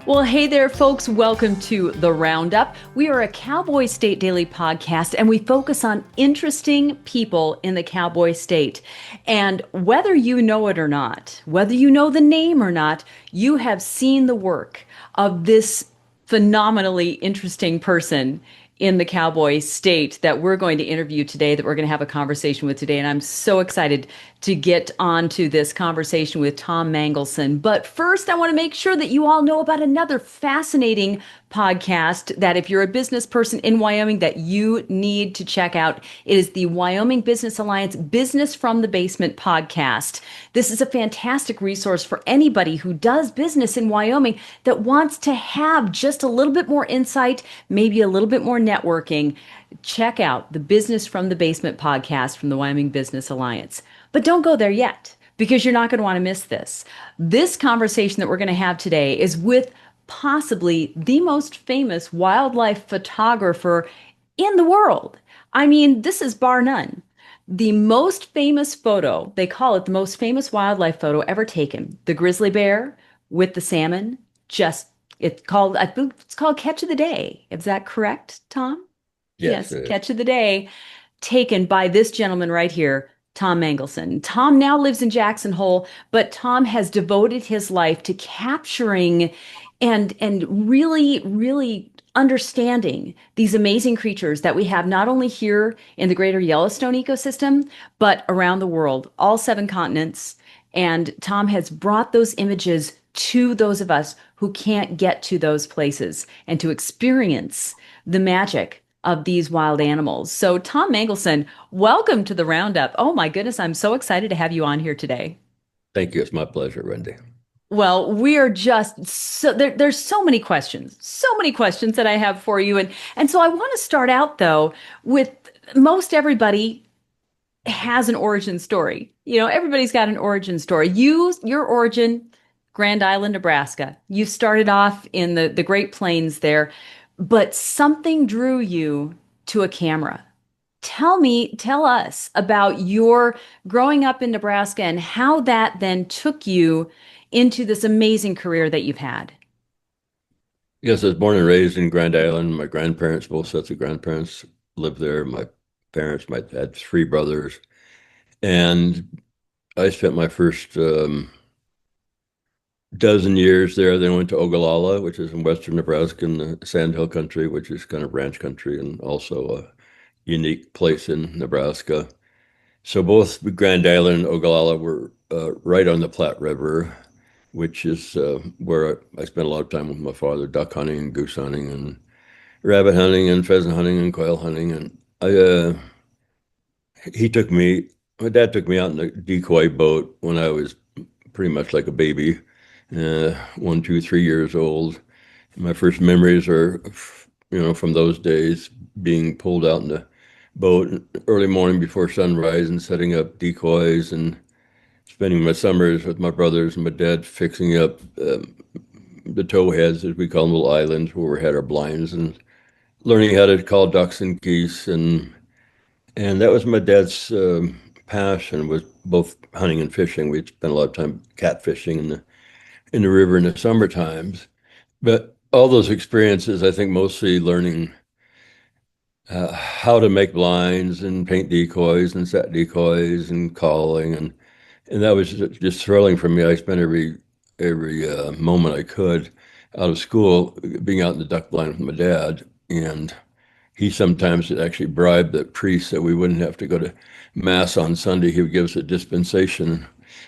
Well, hey there, folks. Welcome to the Roundup. We are a Cowboy State Daily podcast, and we focus on interesting people in the Cowboy State. And whether you know it or not, whether you know the name or not, you have seen the work of this phenomenally interesting person in the Cowboy State that we're going to interview today, that we're going to have a conversation with today. And I'm so excited to get on to this conversation with Tom Mangelsen. But first, I want to make sure that you all know about another fascinating podcast that if you're a business person in Wyoming that you need to check out. It is the Wyoming Business Alliance Business from the Basement podcast. This is a fantastic resource for anybody who does business in Wyoming that wants to have just a little bit more insight, maybe a little bit more networking. Check out the Business from the Basement podcast from the Wyoming Business Alliance. But don't go there yet, because you're not going to want to miss this. This conversation that we're going to have today is with possibly the most famous wildlife photographer in the world. I mean, this is bar none. The most famous photo, they call it the most famous wildlife photo ever taken. The grizzly bear with the salmon, I believe it's called Catch of the Day. Is that correct, Tom? Yes. Yes, Catch of the Day, taken by this gentleman right here, Tom Mangelsen. Tom now lives in Jackson Hole, but Tom has devoted his life to capturing and really understanding these amazing creatures that we have not only here in the greater Yellowstone ecosystem, but around the world, all seven continents. And Tom has brought those images to those of us who can't get to those places and to experience the magic of these wild animals. So, Tom Mangelsen, welcome to the Roundup. Oh my goodness, I'm so excited to have you on here today. Thank you. It's my pleasure, Wendy. Well, we are just there's so many questions that I have for you. And so I want to start out though with most everybody has an origin story. You know, everybody's got an origin story. Your origin, Grand Island, Nebraska. You started off in the Great Plains there, but something drew you to a camera. Tell us about your growing up in Nebraska and how that then took you into this amazing career that you've had. Yes, I was born and raised in Grand Island. My grandparents, both sets of grandparents, lived there. My dad, three brothers. And I spent my first dozen years there. Then went to Ogallala, which is in western Nebraska in the Sandhill country, which is kind of ranch country and also a unique place in Nebraska. So both Grand Island and Ogallala were right on the Platte River, which is where I spent a lot of time with my father, duck hunting and goose hunting and rabbit hunting and pheasant hunting and quail hunting. And he took me, my dad took me out in a decoy boat when I was pretty much like a baby, 1, 2, 3 years old. My first memories are, from those days, being pulled out in the boat early morning before sunrise and setting up decoys and spending my summers with my brothers and my dad fixing up the towheads, as we call them, little islands where we had our blinds, and learning how to call ducks and geese, and that was my dad's passion, was both hunting and fishing. We'd spend a lot of time catfishing in the river in the summer times. But all those experiences, I think, mostly learning how to make blinds and paint decoys and set decoys and calling, and that was just thrilling for me. I spent every moment I could out of school being out in the duck blind with my dad, and he sometimes would actually bribe the priest that we wouldn't have to go to mass on Sunday. He would give us a dispensation,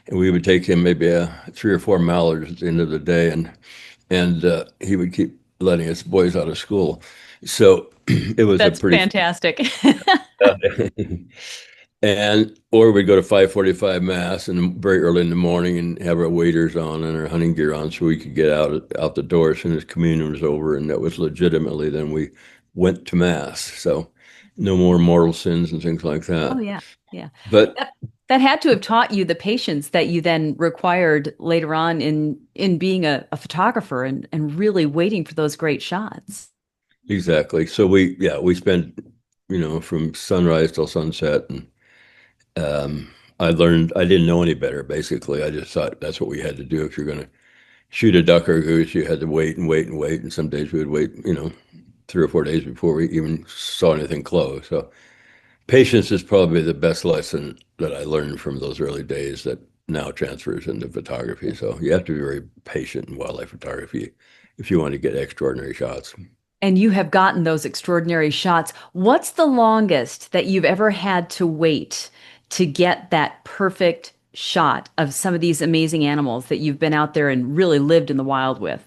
and we would take him maybe 3 or 4 mallards at the end of the day, and he would keep letting us boys out of school. So it was a That's pretty fantastic. and or we'd go to 5:45 mass and very early in the morning and have our waders on and our hunting gear on so we could get out the door as soon as communion was over, and that was legitimately then we went to mass. So no more mortal sins and things like Oh that. yeah, yeah. But That had to have taught you the patience that you then required later on in being a photographer and really waiting for those great shots. exactly. So we spent, from sunrise till sunset, and I learned I didn't know any better. Basically, I just thought that's what we had to do if you're going to shoot a duck or a goose, you had to wait and wait and wait. And some days we would wait, 3 or 4 days before we even saw anything close. So patience is probably the best lesson that I learned from those early days that now transfers into photography. So you have to be very patient in wildlife photography if you want to get extraordinary shots. And you have gotten those extraordinary shots. What's the longest that you've ever had to wait to get that perfect shot of some of these amazing animals that you've been out there and really lived in the wild with?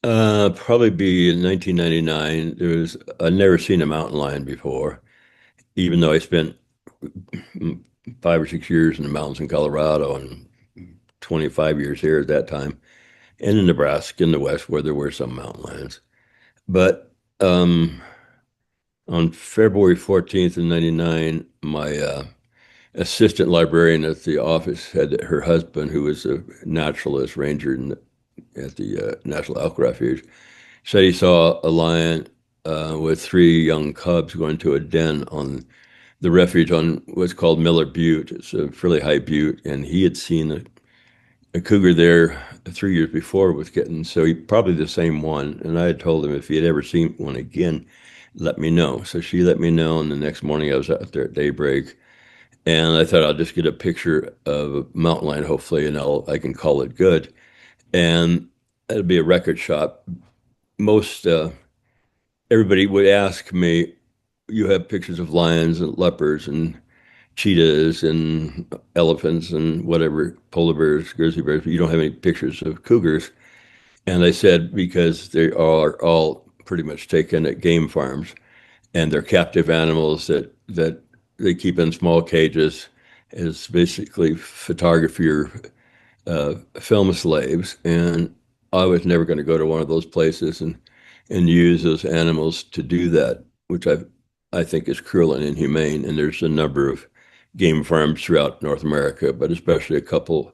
Probably be in 1999. I'd never seen a mountain lion before, even though I spent 5 or 6 years in the mountains in Colorado and 25 years here at that time, and in Nebraska in the West where there were some mountain lions. But on February 14th in 99, my assistant librarian at the office had her husband, who was a naturalist ranger at the National Elk Refuge, said he saw a lion with three young cubs going to a den on the refuge on what's called Miller Butte. It's a fairly high butte, and he had seen a cougar there 3 years before with kittens, so he probably the same one. And I had told him if he had ever seen one again, let me know. So she let me know, and the next morning I was out there at daybreak, and I thought I'll just get a picture of a mountain lion, hopefully, and I can call it good. And it'll be a record shot. Most everybody would ask me, "You have pictures of lions and leopards and cheetahs and elephants and whatever, polar bears, grizzly bears, but you don't have any pictures of cougars." And I said, because they are all pretty much taken at game farms, and they're captive animals that they keep in small cages as basically photography or film slaves. And I was never going to go to one of those places and use those animals to do that, which I think is cruel and inhumane. And there's a number of game farms throughout North America, but especially a couple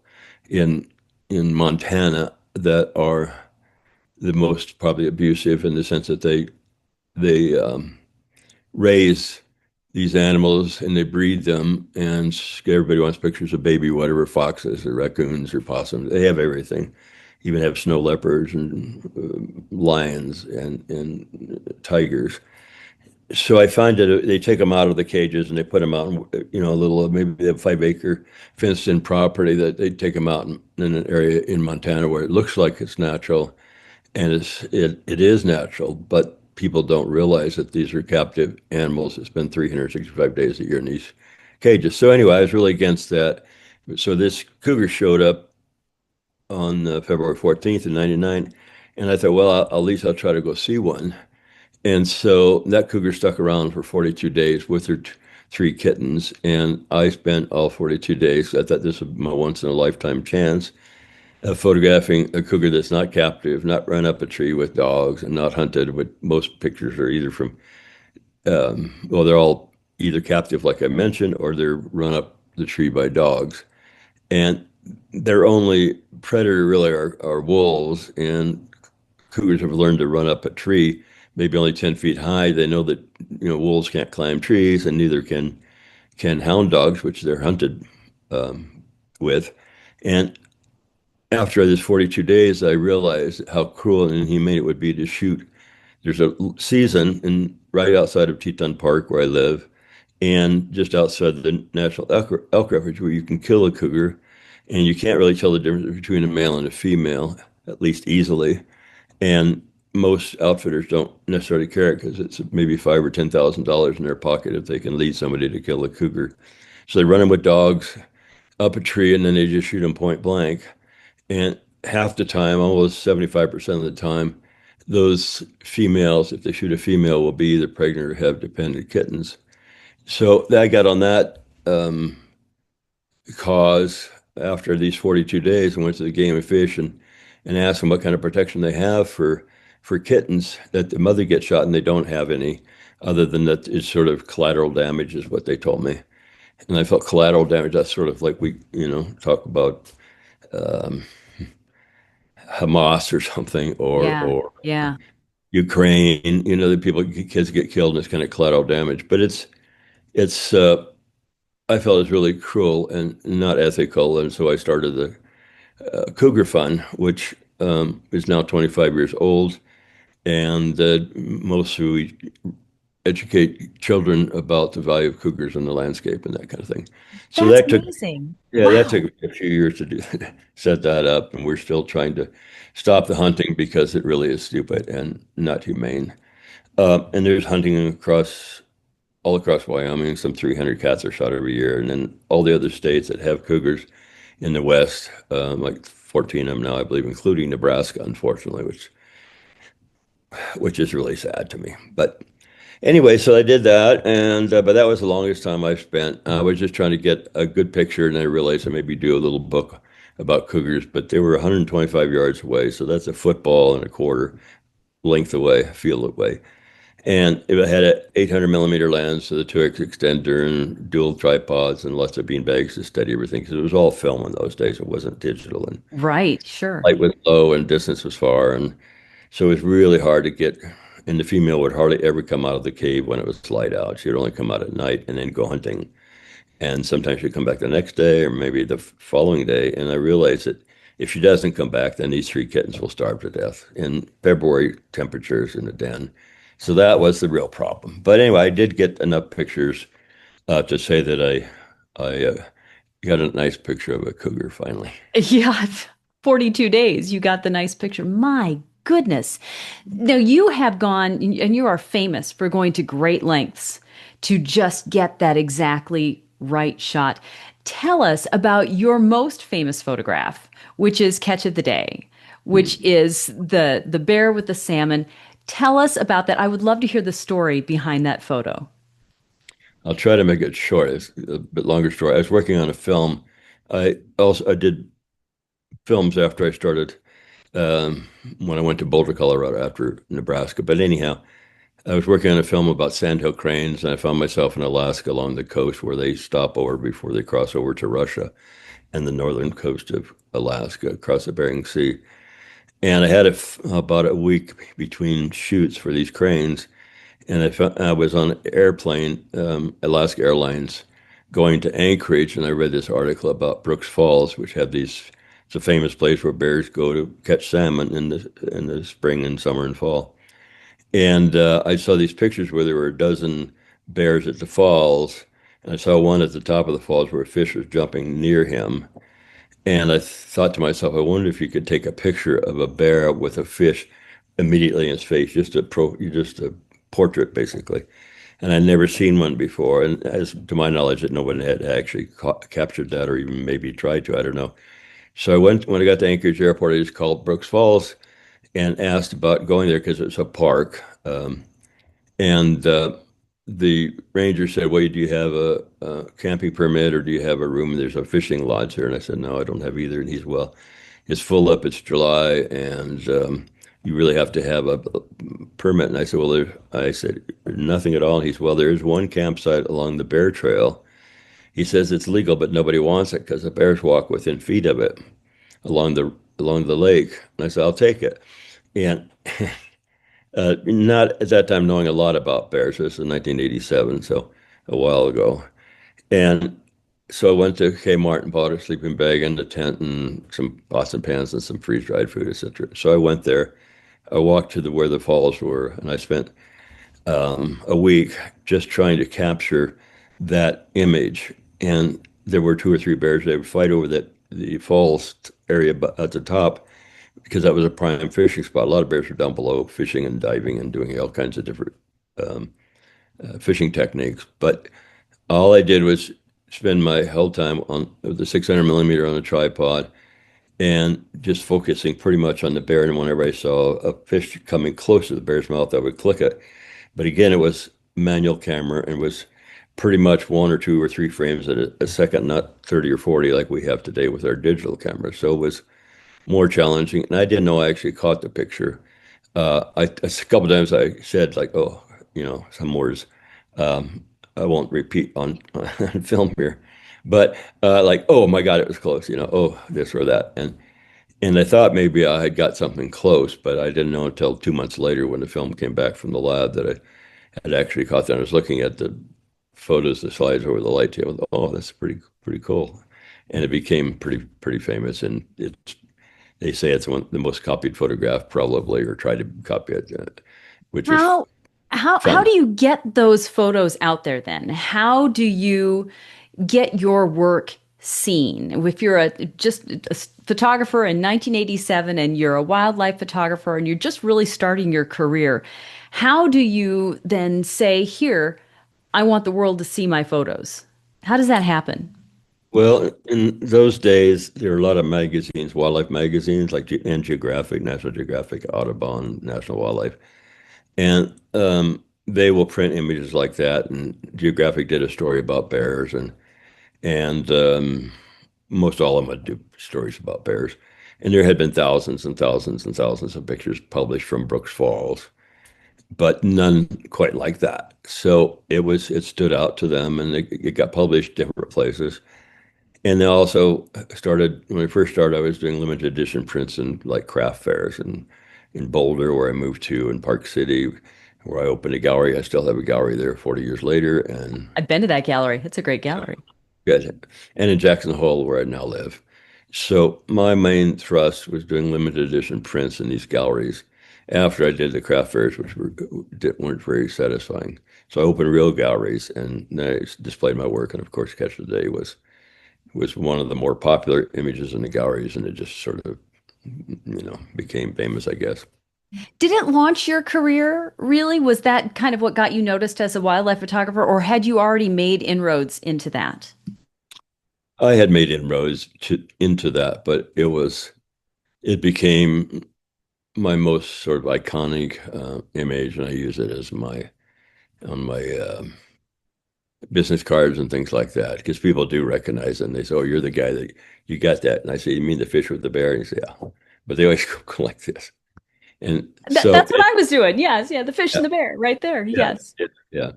in Montana that are the most probably abusive in the sense that they raise these animals and they breed them, and everybody wants pictures of baby whatever foxes or raccoons or possums. They have everything, even have snow leopards and lions and tigers. So I find that they take them out of the cages and they put them out in, a little, maybe they have 5 acre fenced in property that they take them out in an area in Montana where it looks like it's natural, and it is natural, but people don't realize that these are captive animals that spend 365 days a year in these cages. So anyway, I was really against that. So this cougar showed up on February 14th in 99, and I thought, well, at least I'll try to go see one. And so that cougar stuck around for 42 days with her three kittens, and I spent all 42 days. I thought this was my once in a lifetime chance of photographing a cougar that's not captive, not run up a tree with dogs, and not hunted. But most pictures are either from, well, they're all either captive, like I mentioned, or they're run up the tree by dogs. And their only predator really are wolves, and cougars have learned to run up a tree, maybe only 10 feet high. They know that wolves can't climb trees, and neither can hound dogs, which they're hunted with. And after this 42 days, I realized how cruel and inhumane it would be to shoot. There's a season right outside of Teton Park where I live, and just outside the National Elk Refuge, where you can kill a cougar, and you can't really tell the difference between a male and a female, at least easily. And most outfitters don't necessarily care because it's maybe $5,000 or $10,000 in their pocket if they can lead somebody to kill a cougar. So they run them with dogs up a tree, and then they just shoot them point blank. And half the time, almost 75% of the time, those females, if they shoot a female, will be either pregnant or have dependent kittens. So I got on that cause after these 42 days and went to the Game and Fish and asked them what kind of protection they have for kittens that the mother gets shot and they don't have any, other than that it's sort of collateral damage is what they told me. And I felt collateral damage, that's sort of like we, talk about um, Hamas or something, or Yeah, yeah. Ukraine, the kids get killed and it's kind of collateral damage. But it's I felt it's really cruel and not ethical. And so I started Cougar Fund, which is now 25 years old, and mostly educate children about the value of cougars in the landscape and that kind of thing. So That's that took, amazing. yeah, that took Wow. a few years to do, set that up, and we're still trying to stop the hunting because it really is stupid and not humane. And there's hunting all across Wyoming. Some 300 cats are shot every year, and then all the other states that have cougars in the West, like 14 of them now, I believe, including Nebraska, unfortunately, which is really sad to me. But anyway, so I did that, and but that was the longest time I spent. I was just trying to get a good picture, and I realized I maybe do a little book about cougars, but they were 125 yards away, so that's a football and a quarter length away, field away. And it had an 800 millimeter lens, so the 2X extender and dual tripods and lots of bean bags to steady everything because it was all film in those days. It wasn't digital, and Right, sure. light was low and distance was far, and so it was really hard to get. And the female would hardly ever come out of the cave when it was light out. She would only come out at night and then go hunting. And sometimes she'd come back the next day or maybe the following day. And I realized that if she doesn't come back, then these three kittens will starve to death in February temperatures in the den. So that was the real problem. But anyway, I did get enough pictures to say that I got a nice picture of a cougar finally. Yeah, 42 days. You got the nice picture. My goodness. Now you have gone, and you are famous for going to great lengths to just get that exactly right shot. Tell us about your most famous photograph, which is Catch of the Day, which Hmm. is the bear with the salmon. Tell us about that. I would love to hear the story behind that photo. I'll try to make it short. It's a bit longer story. I was working on a film. I did films after I started um, when I went to Boulder, Colorado after Nebraska. But anyhow, I was working on a film about sandhill cranes, and I found myself in Alaska along the coast where they stop over before they cross over to Russia and the northern coast of Alaska across the Bering Sea. And I had about a week between shoots for these cranes, and I was on an airplane, Alaska Airlines, going to Anchorage, and I read this article about Brooks Falls, which have these. It's a famous place where bears go to catch salmon in the spring and summer and fall. And I saw these pictures where there were a dozen bears at the falls, and I saw one at the top of the falls where a fish was jumping near him. And I thought to myself, I wonder if you could take a picture of a bear with a fish immediately in its face, just a portrait basically. And I'd never seen one before. And as to my knowledge, that no one had actually captured that or even maybe tried to. I don't know. So when I got to Anchorage Airport, I just called Brooks Falls and asked about going there because it's a park. And the ranger said, "Well, do you have a camping permit or do you have a room? There's a fishing lodge here." And I said, "No, I don't have either." And he's, "Well, it's full up. It's July, and you really have to have a permit." And I said, I said, "Nothing at all." And he's, "Well, there is one campsite along the bear trail." He says it's legal, but nobody wants it because the bears walk within feet of it along the lake. And I said, "I'll take it." And not at that time knowing a lot about bears. This is 1987, so a while ago. And so I went to Kmart and bought a sleeping bag and a tent and some pots and pans and some freeze-dried food, etc. So I went there. I walked to where the falls were, and I spent a week just trying to capture that image. And there were two or three bears. They would fight over the falls area at the top because that was a prime fishing spot. A lot of bears were down below fishing and diving and doing all kinds of different um, fishing techniques. But all I did was spend my whole time on the 600 millimeter on a tripod and just focusing pretty much on the bear. And whenever I saw a fish coming close to the bear's mouth, I would click it. But again, it was manual camera and was pretty much one or two or three frames a second, not 30 or 40 like we have today with our digital cameras. So it was more challenging. And I didn't know I actually caught the picture. A couple of times I said like, "Oh, some words I won't repeat on film here," but like, "Oh my God, it was close," "Oh, this or that," and I thought maybe I had got something close, but I didn't know until 2 months later when the film came back from the lab that I had actually caught that. I was looking at the photos, the slides over the light table. Oh, that's pretty cool. and it became pretty famous. And they say it's the most copied photograph probably, or tried to copy it, which was How how fun. do you get those photos out there then? How do you get your work seen? If you're just a photographer in 1987 and you're a wildlife photographer and you're just really starting your career, how do you then say, "Here, I want the world to see my photos"? How does that happen? Well, in those days, there were a lot of magazines, wildlife magazines, like and Geographic, National Geographic, Audubon, National Wildlife, and they will print images like that. And Geographic did a story about bears, and most all of them would do stories about bears. And there had been thousands and thousands and thousands of pictures published from Brooks Falls, but none quite like that. So it stood out to them, and it got published different places. And they also started, when I first started, I was doing limited edition prints in like craft fairs and in Boulder, where I moved to, in Park City, where I opened a gallery. I still have a gallery there 40 years later. And I've been to that gallery. It's a great gallery. good. And in Jackson Hole, where I now live. So my main thrust was doing limited edition prints in these galleries after I did the craft fairs, which weren't very satisfying. So I opened real galleries and then I displayed my work. And of course, Catch of the Day was one of the more popular images in the galleries, and it just sort of, became famous, I guess. Did it launch your career, really? Was that kind of what got you noticed as a wildlife photographer, or had you already made inroads into that? I had made inroads into that, but it became my most sort of iconic image, and I use it as my on my business cards and things like that because people do recognize it and they say, "Oh, you're the guy that you got that." And I say, "You mean the fish with the bear?" And you say, "Yeah," but they always go like this, and so That's what I was doing. Yes, yeah, the fish yeah, and the bear right there. yeah, Yes. yeah.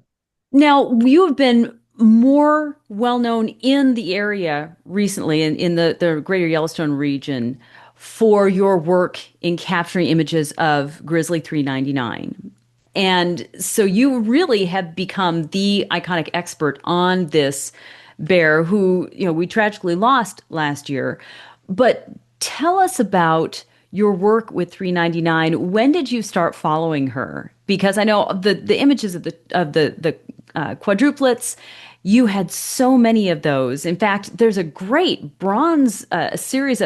Now, you have been more well known in the area recently, in the greater Yellowstone region, for your work in capturing images of Grizzly 399. And so you really have become the iconic expert on this bear who, we tragically lost last year. But tell us about your work with 399. When did you start following her? Because I know the images of the quadruplets, you had so many of those. In fact, there's a great bronze, a series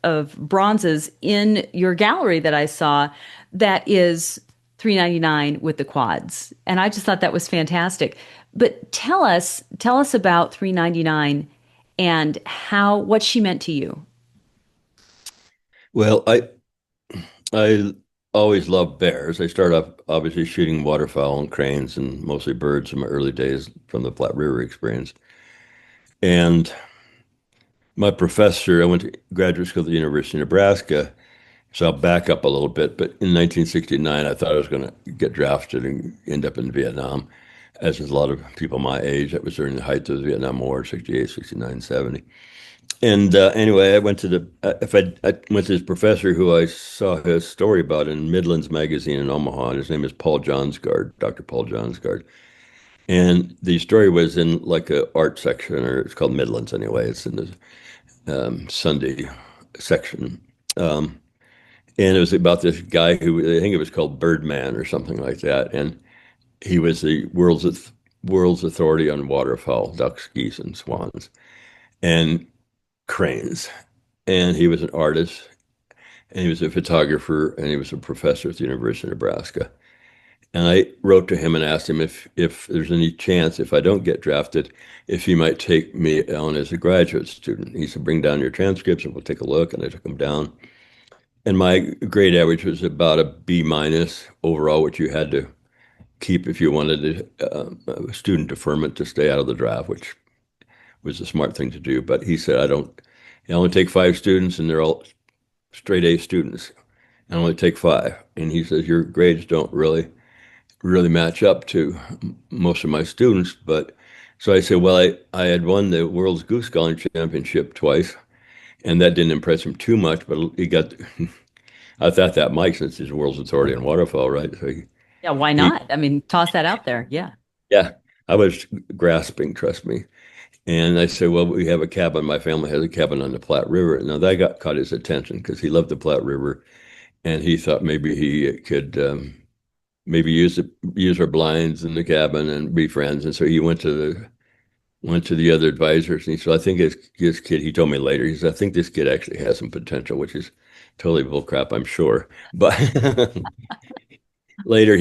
of bronzes in your gallery that I saw that is 399 with the quads. And I just thought that was fantastic. But tell us about 399 and what she meant to you. Well, I always loved bears. I started off obviously shooting waterfowl and cranes and mostly birds in my early days from the Platte River experience. And my professor, I went to graduate school at the University of Nebraska, so I'll back up a little bit. But in 1969, I thought I was going to get drafted and end up in Vietnam, as is a lot of people my age. That was during the height of the Vietnam War, 68, 69, 70. And anyway, I went to I went to this professor who I saw his story about in Midlands magazine in Omaha. His name is Paul Johnsgard, Dr. Paul Johnsgard. And the story was in like a art section, or it's called Midlands anyway. It's in the Sunday section. Um, and it was about this guy who I think it was called Birdman or something like that. And he was the world's authority on waterfowl, ducks, geese, and swans, and cranes. And he was an artist, and he was a photographer, and he was a professor at the University of Nebraska. And I wrote to him and asked him if there's any chance, if I don't get drafted, if he might take me on as a graduate student. He said, "Bring down your transcripts and we'll take a look." And I took them down. And my grade average was about a B minus overall, which you had to keep if you wanted a student deferment to stay out of the draft, which was a smart thing to do. But he said, I only take five students and they're all straight A students. I only take five. And he says, your grades don't really match up to most of my students. But so I said, well, I had won the World's Goose Calling Championship twice, and that didn't impress him too much, but he got, I thought that might, since he's the world's authority on waterfowl, right? So Yeah, why he not? I mean, toss that out there. Yeah. yeah, I was grasping, trust me. And I said, well, we have a cabin. My family has a cabin on the Platte River. Now that caught his attention because he loved the Platte River, and he thought maybe he could maybe use our blinds in the cabin and be friends. And so he went to the other advisors, and he said, I think his kid. He told me later. He said, I think this kid actually has some potential, which is totally bull crap, I'm sure. But later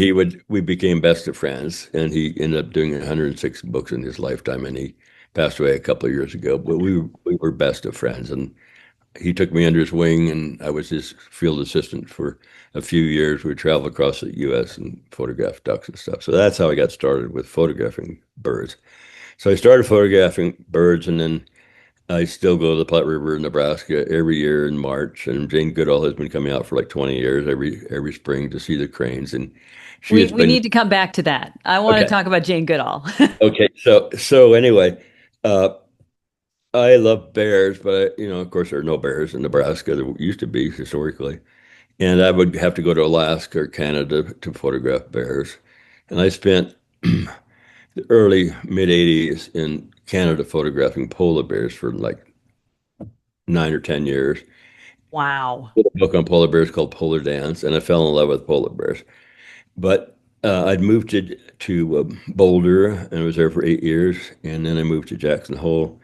we became best of friends, and he ended up doing 106 books in his lifetime, and he passed away a couple of years ago. But we were best of friends, and he took me under his wing, and I was his field assistant for a few years. We traveled across the U.S. and photographed ducks and stuff. So that's how I got started with photographing birds. So I started photographing birds, and then I still go to the Platte River, Nebraska, every year in March. And Jane Goodall has been coming out for like 20 years every spring to see the cranes, and she We has we been need to come back to that. I want to okay. talk about Jane Goodall. Okay, so anyway, uh, I love bears, but of course, there are no bears in Nebraska. There used to be historically, and I would have to go to Alaska or Canada to photograph bears. And I spent the early mid '80s in Canada photographing polar bears for like 9 or 10 years. Wow. Did a book on polar bears called Polar Dance, and I fell in love with polar bears. But I'd moved to Boulder, and I was there for 8 years, and then I moved to Jackson Hole,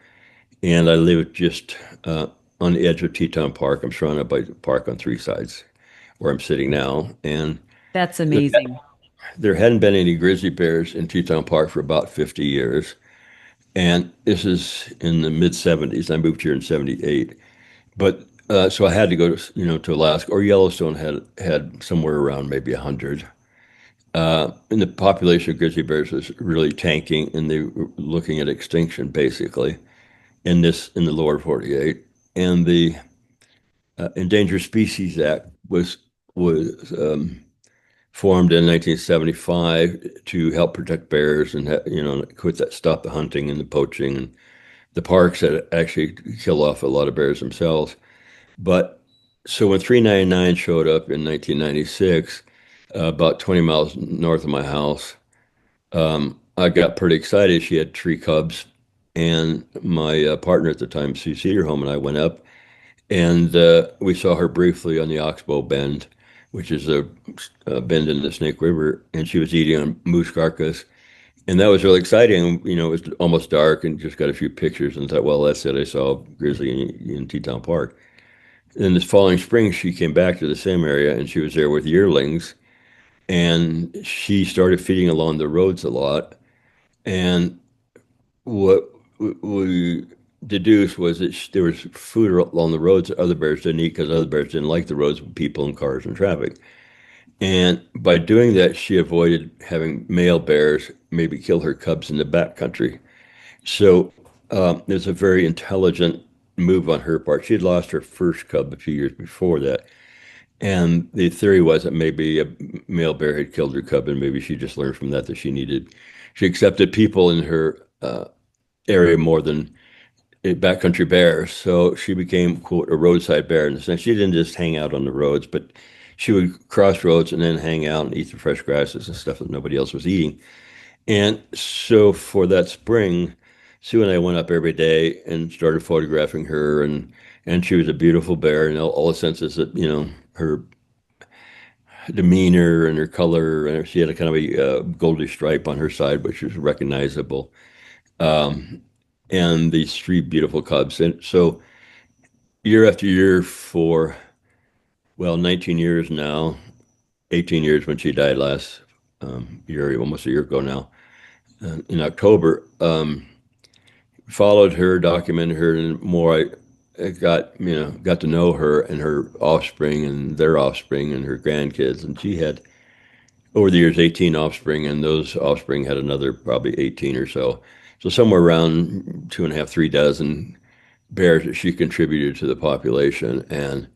and I lived just on the edge of Teton Park. I'm surrounded by the park on three sides where I'm sitting now, and That's there, amazing. there hadn't been any grizzly bears in Teton Park for about 50 years. And this is in the mid 70s. I moved here in 78. But so I had to go to Alaska, or Yellowstone had somewhere around maybe 100. And the population of grizzly bears was really tanking, and they were looking at extinction basically in the lower 48. And the Endangered Species Act was formed in 1975 to help protect bears and quit that, stop the hunting and the poaching and the parks that actually kill off a lot of bears themselves. But so when 399 showed up in 1996, about 20 miles north of my house, I got pretty excited. She had tree cubs, and my partner at the time, Sue Cedarholm, and I went up, and we saw her briefly on the Oxbow Bend, which is a bend in the Snake River, and she was eating on moose carcass. And that was really exciting. It was almost dark and just got a few pictures and thought, well, that's it. I saw grizzly in Teton Park. Then this following spring, she came back to the same area and she was there with yearlings. And she started feeding along the roads a lot. And what we deduced was that there was food along the roads that other bears didn't eat because other bears didn't like the roads with people and cars and traffic. And by doing that, she avoided having male bears maybe kill her cubs in the backcountry. So it's a very intelligent move on her part. She had lost her first cub a few years before that. And the theory was that maybe a male bear had killed her cub, and maybe she just learned from that she accepted people in her area more than backcountry bears. So she became, quote, a roadside bear in the sense she didn't just hang out on the roads, but she would cross roads and then hang out and eat the fresh grasses and stuff that nobody else was eating. And so for that spring, Sue and I went up every day and started photographing her, and she was a beautiful bear in all the senses that, her demeanor and her color, and she had a kind of a goldy stripe on her side, which was recognizable. Um, and these three beautiful cubs. And so year after year for, well, 19 years now, 18 years when she died last year, almost a year ago now, in October. Followed her, documented her, and more. I got to know her and her offspring and their offspring and her grandkids. And she had over the years 18 offspring, and those offspring had another probably 18 or so. So somewhere around two and a half, 3 dozen bears that she contributed to the population. And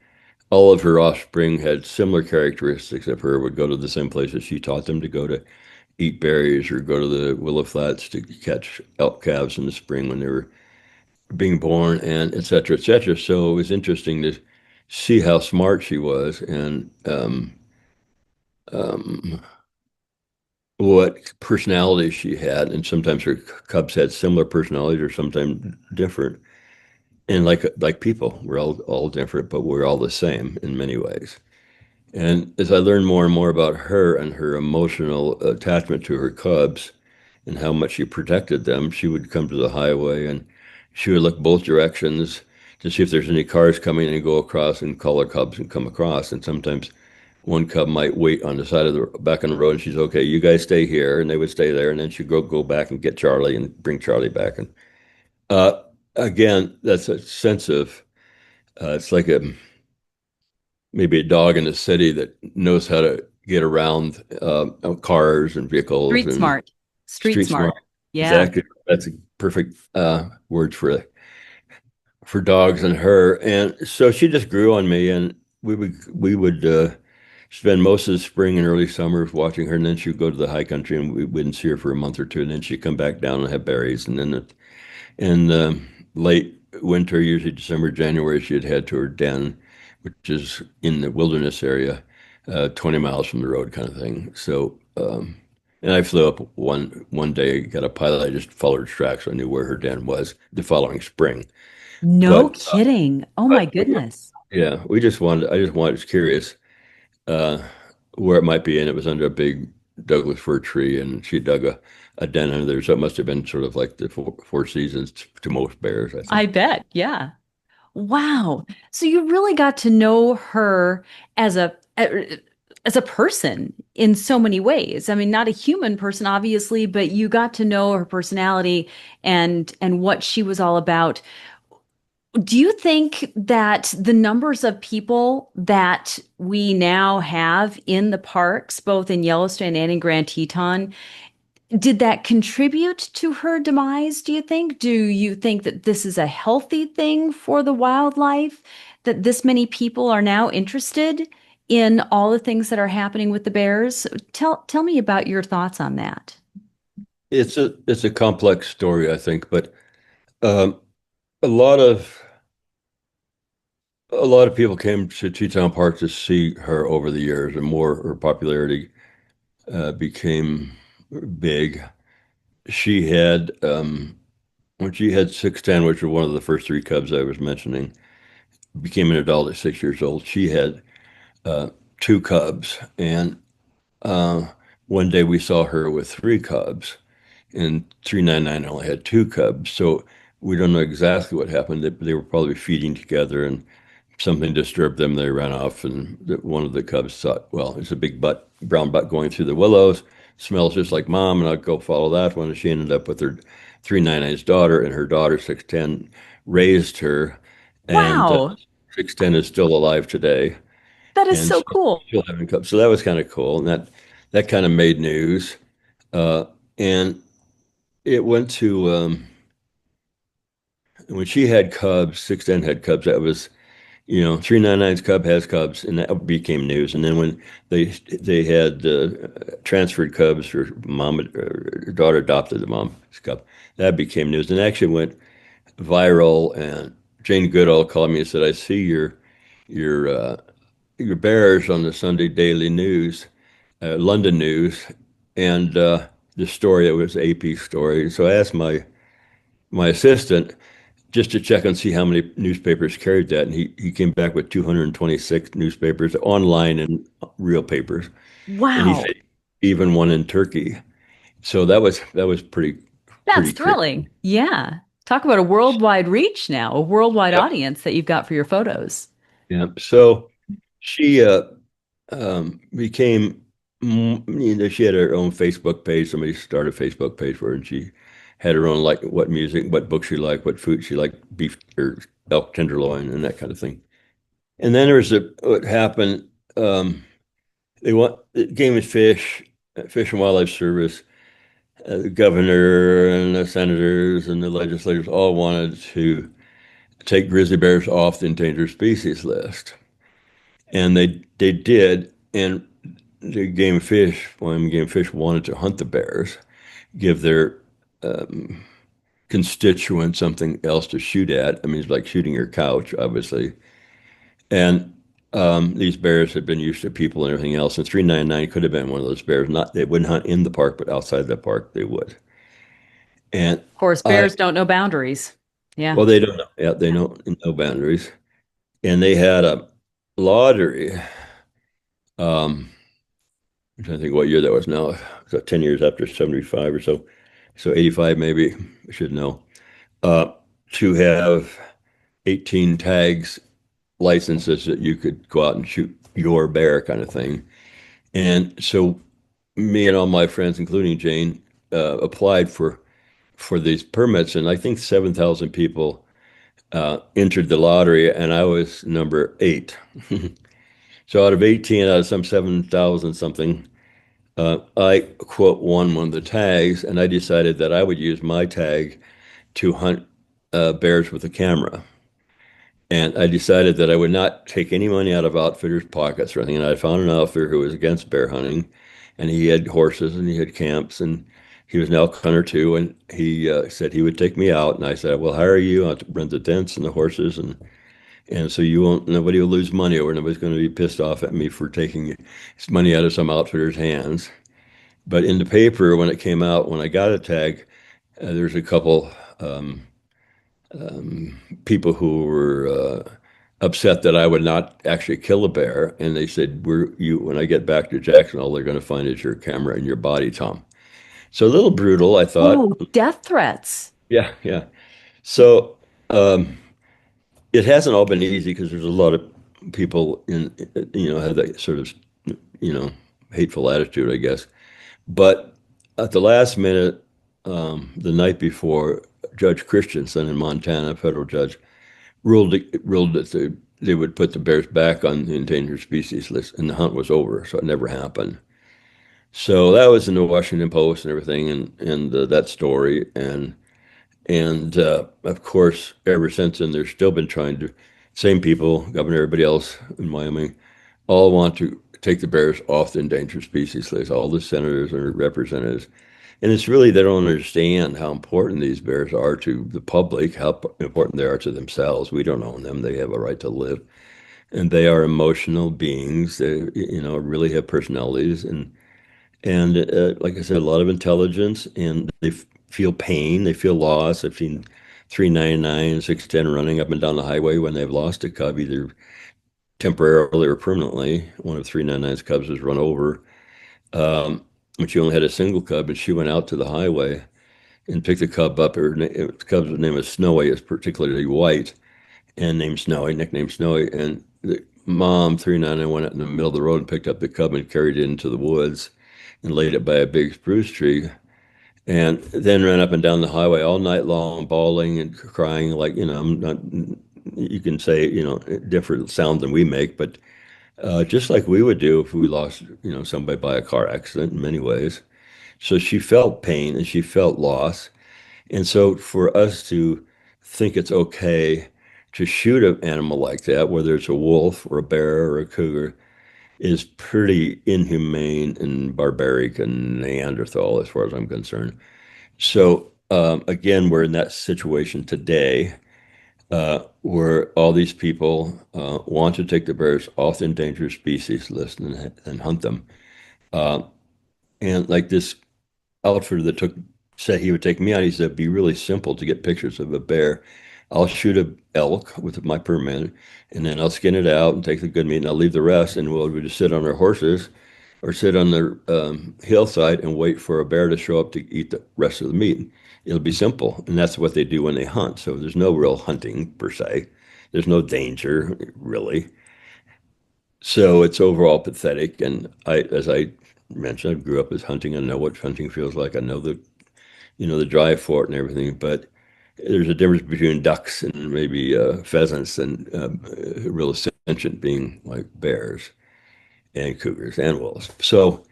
all of her offspring had similar characteristics of her, would go to the same places she taught them to go to eat berries or go to the willow flats to catch elk calves in the spring when they were being born, and et cetera, et cetera. So it was interesting to see how smart she was. And um, what personality she had, and sometimes her cubs had similar personalities or sometimes different. And like people, we're all different, but we're all the same in many ways. And as I learned more and more about her and her emotional attachment to her cubs and how much she protected them, she would come to the highway and she would look both directions to see if there's any cars coming and go across and call her cubs and come across. And sometimes one cub might wait on the side of the back on the road and she's okay, you guys stay here, and they would stay there, and then she'd go back and get Charlie and bring Charlie back. And uh, again, that's a sense of it's like a maybe a dog in a city that knows how to get around cars and vehicles Street and smart. Street street smart. smart. Yeah. Exactly. That's a perfect word for dogs and her. And so she just grew on me, and we would spend most of the spring and early summers watching her, and then she'd go to the high country, and we wouldn't see her for a month or two, and then she'd come back down and have berries, and then in late winter, usually December, January, she'd head to her den, which is in the wilderness area, 20 miles from the road, kind of thing. So, and I flew up one day, got a pilot. I just followed her tracks, so I knew where her den was the following spring. No But, kidding. Oh my but goodness. yeah, I was curious uh, where it might be, and it was under a big Douglas fir tree, and she dug a den under there. So it must have been sort of like the four seasons to most bears, I I think. bet. Yeah. Wow. So you really got to know her as a person in so many ways. I mean, not a human person, obviously, but you got to know her personality and what she was all about. Do you think that the numbers of people that we now have in the parks, both in Yellowstone and in Grand Teton, did that contribute to her demise, do you think? Do you think that this is a healthy thing for the wildlife, that this many people are now interested in all the things that are happening with the bears? Tell me about your thoughts on that. It's a complex story, I think, but um, a lot of a lot of people came to Teton Park to see her over the years, and more her popularity became big. She had when she had 610, which was one of the first three cubs I was mentioning, became an adult at 6 years old. She had uh, two cubs, and uh, one day we saw her with three cubs, and 399 only had two cubs. So we don't know exactly what happened. They were probably feeding together, and something disturbed them. They ran off, and one of the cubs thought, well, it's a big butt, brown butt going through the willows. Smells just like mom, and I'll go follow that one. And she ended up with her 399's daughter, and her daughter, 610, raised her. And Wow, 610 is still alive today that is and so cool. still having cubs. So that was kind of cool. And that kind of made news. Uh, and it went to, when she had cubs, 610 had cubs, that was 399's cub has cubs, and that became news. And then when they had transferred cubs, or her daughter adopted the mom's cub, that became news, and actually went viral. And Jane Goodall called me and said, "I see your your bears on the Sunday Daily News, London News, and the story, it was AP story." So I asked my assistant just to check and see how many newspapers carried that. And he came back with 226 newspapers, online and real papers. And he Wow, said even one in Turkey. So that was that's pretty crazy. thrilling. Yeah. Talk about a worldwide reach now, a worldwide Yeah. audience that you've got for your photos. Yeah. So she became, she had her own Facebook page. Somebody started a Facebook page for her, and she had her own, like, what music, what books she liked, what food she liked, beef or elk tenderloin, and that kind of thing. And then there was what happened. They want Game and Fish and Wildlife Service, the governor and the senators and the legislators all wanted to take grizzly bears off the endangered species list, and they did. And the Wyoming Game and Fish wanted to hunt the bears, give their um, constituents something else to shoot at. I mean, it's like shooting your couch, obviously. And These bears had been used to people and everything else, and 399 could have been one of those bears. Not they wouldn't hunt in the park, but outside the park they would. And Of course, I, bears don't know boundaries. Yeah. well, they don't know. Yeah, they know no boundaries. And they had a lottery. Um, I'm trying to think what year that was now. So 10 years after 75 or so. So 85 maybe, I should know. Uh, to have 18 tags, licenses that you could go out and shoot your bear kind of thing. And so me and all my friends, including Jane, applied for these permits, and I think 7,000 people entered the lottery, and I was number eight. So out of 18, out of some 7,000 something, I quote won one of the tags, and I decided that I would use my tag to hunt bears with a camera. And I decided that I would not take any money out of outfitters' pockets or anything. And I found an outfitter who was against bear hunting, and he had horses and he had camps, and he was an elk hunter too. And he said he would take me out, and I said, "I will hire you. I'll rent the tents and the horses, and so you won't. Nobody will lose money, or nobody's going to be pissed off at me for taking money out of some outfitter's hands." But in the paper, when it came out, when I got a tag, there's a couple. People who were upset that I would not actually kill a bear, and they said, "We're you. When I get back to Jackson, all they're going to find is your camera and your body, Tom." So a little brutal, I thought. Oh, death threats. Yeah, yeah. So um, it hasn't all been easy because there's a lot of people have that sort of you know hateful attitude, I guess. But at the last minute, the night before, Judge Christensen in Montana, a federal judge, ruled that they would put the bears back on the endangered species list, and the hunt was over, so it never happened. So that was in the Washington Post and everything, and that story, and of course, ever since then, there's still been trying to. Same people, Governor, everybody else in Wyoming, all want to take the bears off the endangered species list. All the senators and representatives, and it's really they don't understand how important these bears are to the public, how important they are to themselves. We don't own them; they have a right to live, and they are emotional beings. They, really have personalities, and like I said, a lot of intelligence, and they feel pain, they feel loss. I've seen 399 and 610 running up and down the highway when they've lost a cub, either temporarily or permanently. One of 399's cubs was run over, when she only had a single cub, and she went out to the highway and picked the cub up. The cub's name is Snowy, is particularly white, and named Snowy, nicknamed Snowy. And the mom, 399, went out in the middle of the road and picked up the cub and carried it into the woods and laid it by a big spruce tree. And then ran up and down the highway all night long, bawling and crying, like, I'm not, you can say, different sound than we make, but just like we would do if we lost, somebody by a car accident in many ways. So she felt pain and she felt loss. And so for us to think it's okay to shoot an animal like that, whether it's a wolf or a bear or a cougar, is pretty inhumane and barbaric and Neanderthal as far as I'm concerned. So again, we're in that situation today where all these people want to take the bears off the endangered species list and hunt them. Uh, and like this outfitter that said he would take me out. He said it'd be really simple to get pictures of a bear. I'll shoot a elk with my permit, and then I'll skin it out and take the good meat, and I'll leave the rest, and we'll just sit on our horses or sit on the hillside and wait for a bear to show up to eat the rest of the meat. It'll be simple, and that's what they do when they hunt. So there's no real hunting per se. There's no danger really. So it's overall pathetic. And as I mentioned, I grew up as hunting. I know what hunting feels like. I know the drive for it and everything. But there's a difference between ducks and maybe pheasants and real sentient being like bears and cougars and wolves. So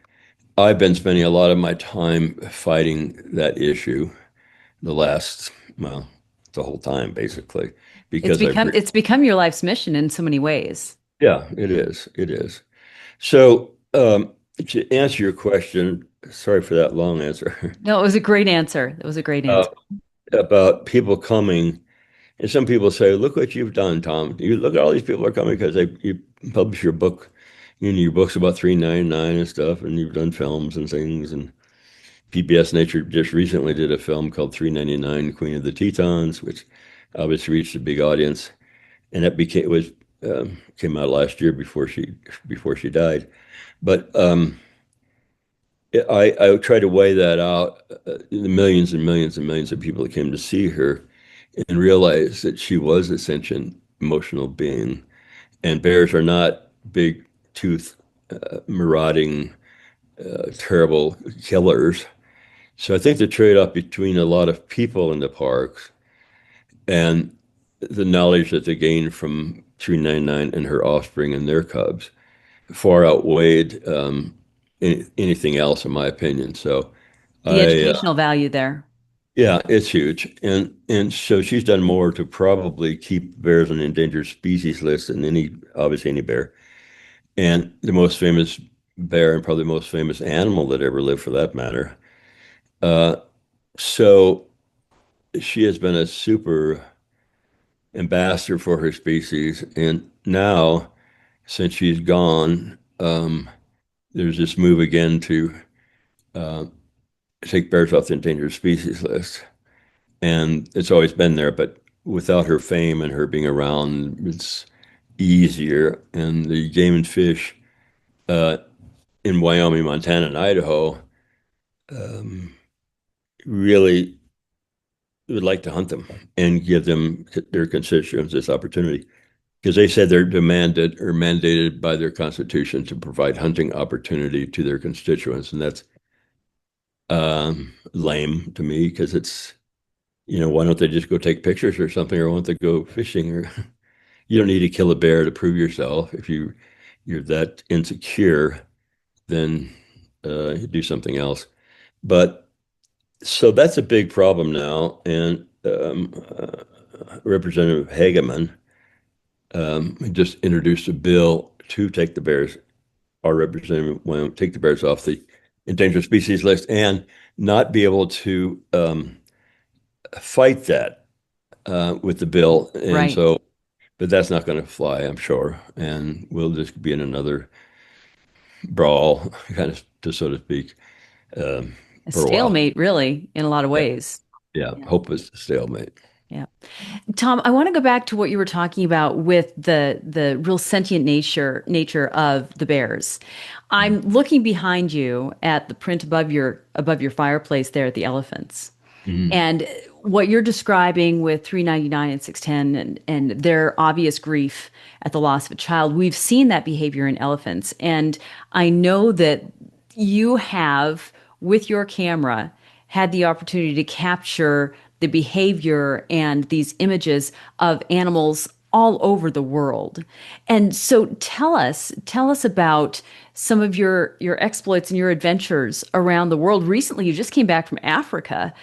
I've been spending a lot of my time fighting that issue the last, well, the whole time basically, It's because become it's become your life's mission in so many ways. yeah, it is. It is. So, to answer your question, sorry for that long answer, No, it was a great answer. It was a great uh, answer. about people coming And some people say, look what you've done, Tom. You look at all these people are coming because you publish your book, your book's about 399 and stuff, and you've done films and things. And PBS Nature just recently did a film called 399 Queen of the Tetons, which obviously reached a big audience. And that came out last year before she died. But I try to weigh that out, the millions and millions and millions of people that came to see her, and realize that she was a sentient, emotional being. And bears are not big tooth, marauding, terrible killers. So I think the trade-off between a lot of people in the parks and the knowledge that they gained from 399 and her offspring and their cubs far outweighed anything else, in my opinion. So The I, educational value there. yeah, it's huge, and so she's done more to probably keep bears on the endangered species list than obviously any bear, and the most famous bear and probably the most famous animal that ever lived, for that matter. Uh, so she has been a super ambassador for her species, and now since she's gone, there's this move again to uh, take bears off the endangered species list. And it's always been there, but without her fame and her being around, it's easier. And the game and fish uh, in Wyoming, Montana, and Idaho um, really would like to hunt them and give them their constituents this opportunity because they said they're demanded or mandated by their constitution to provide hunting opportunity to their constituents, and that's lame to me because why don't they just go take pictures or something, or why don't they go fishing? Or you don't need to kill a bear to prove yourself. If you're that insecure, then you do something else. But so that's a big problem now. And Representative Hageman just introduced a bill to take the bears, our representative, well, take the bears off the endangered species list and not be able to fight that with the bill. And Right. so, but that's not going to fly, I'm sure. And we'll just be in another brawl, kind of, to so to speak, um, A for a while. stalemate, really, in a lot of Yeah. ways. Yeah. Yeah. Hope is a stalemate. Yeah. Tom, I want to go back to what you were talking about with the real sentient nature of the bears. I'm looking behind you at the print above your fireplace there at the elephants. Mhm. And what you're describing with 399 and 610 and their obvious grief at the loss of a child, we've seen that behavior in elephants. And I know that you have, with your camera, had the opportunity to capture the behavior and these images of animals all over the world. And so tell us about some of your exploits and your adventures around the world. Recently, you just came back from Africa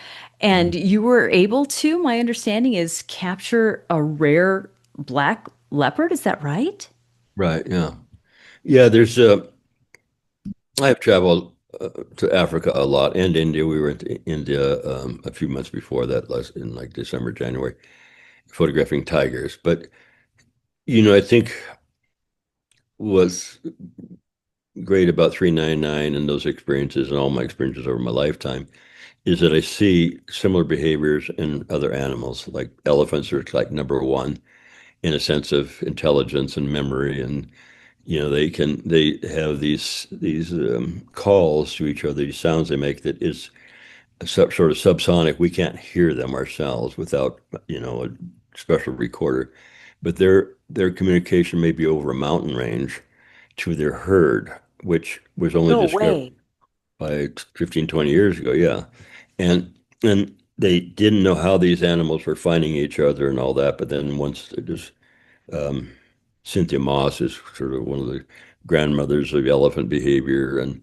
and you were able to, my understanding is, capture a rare black leopard. Is that right? Right. Yeah. Yeah. I have traveled to Africa a lot and India. We were in India a few months before that, last in like December, January, photographing tigers. But, I think what's great about 399 and those experiences and all my experiences over my lifetime is that I see similar behaviors in other animals, like elephants are like number one in a sense of intelligence and memory. And, they have these calls to each other, these sounds they make that is sort of subsonic. We can't hear them ourselves without, a special recorder. But their communication may be over a mountain range to their herd, which was only No discovered way. by 15, 20 years ago. Yeah. And they didn't know how these animals were finding each other and all that. But then once they just, um, Cynthia Moss is sort of one of the grandmothers of elephant behavior, and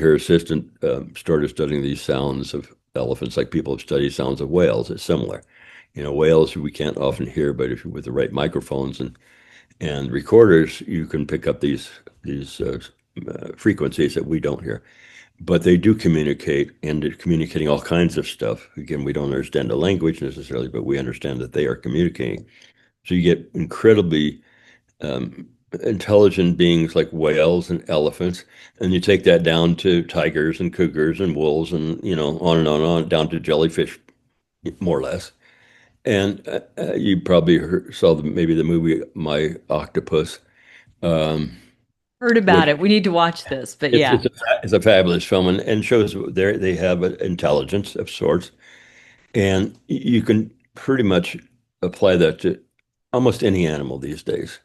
her assistant started studying these sounds of elephants, like people have studied sounds of whales. It's similar. Whales we can't often hear, but if you with the right microphones and recorders, you can pick up these frequencies that we don't hear. but they do communicate, and they're communicating all kinds of stuff. Again, we don't understand the language necessarily, but we understand that they are communicating. So you get incredibly um, intelligent beings like whales and elephants, and you take that down to tigers and cougars and wolves, and on and on and on, down to jellyfish, more or less. And you probably saw maybe the movie My Octopus, um, Heard about which it. We need to watch this, but it's yeah. it's a fabulous film, and shows they have an intelligence of sorts, and you can pretty much apply that to almost any animal these days.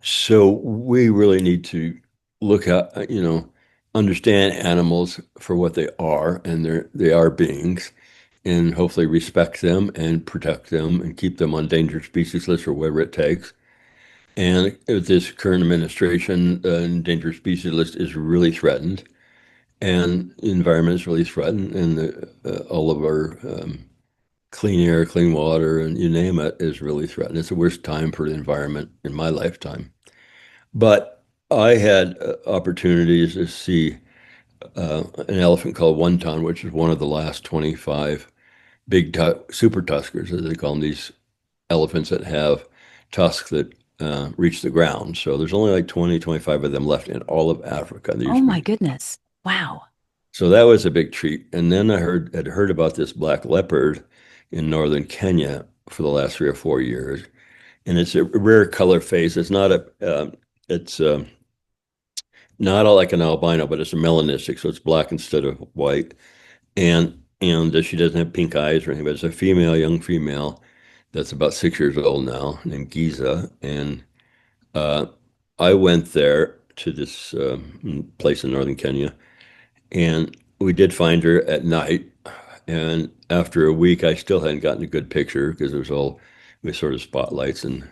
So we really need to look at, understand animals for what they are, and they are beings, and hopefully respect them and protect them and keep them on endangered species list or whatever it takes. And with this current administration, the endangered species list is really threatened, and the environment is really threatened, and all of our clean air, clean water, and you name it is really threatened. It's the worst time for the environment in my lifetime. But I had opportunities to see an elephant called wonton, which is one of the last 25 big super tuskers, as they call them, these elephants that have tusks that reach the ground. So there's only like 20, 25 of them left in all of Africa. There Oh used to my be. goodness. Wow. So that was a big treat. And then had heard about this black leopard in northern Kenya for the last 3 or 4 years. And it's a rare color phase. It's not like an albino, but it's a melanistic, so it's black instead of white. And she doesn't have pink eyes or anything, but it's a young female, that's about 6 years old now, named Giza. And uh, I went there to this place in northern Kenya, and we did find her at night. And after a week, I still hadn't gotten a good picture because it was all with sort of spotlights and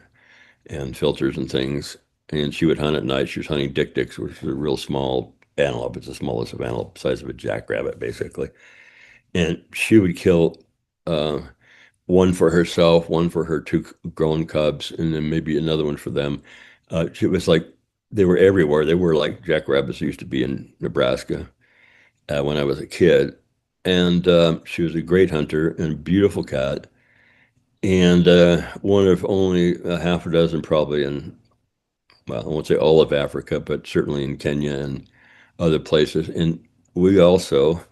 filters and things. And she would hunt at night. She was hunting dik-diks, which is a real small antelope. It's the smallest of antelope, size of a jackrabbit, basically. And she would kill uh, one for herself, one for her two grown cubs, and then maybe another one for them. It was like they were everywhere. They were like jackrabbits used to be in Nebraska when I was a kid. And she was a great hunter and a beautiful cat, and one of only a half a dozen, probably in, well, I won't say all of Africa, but certainly in Kenya and other places. And we also,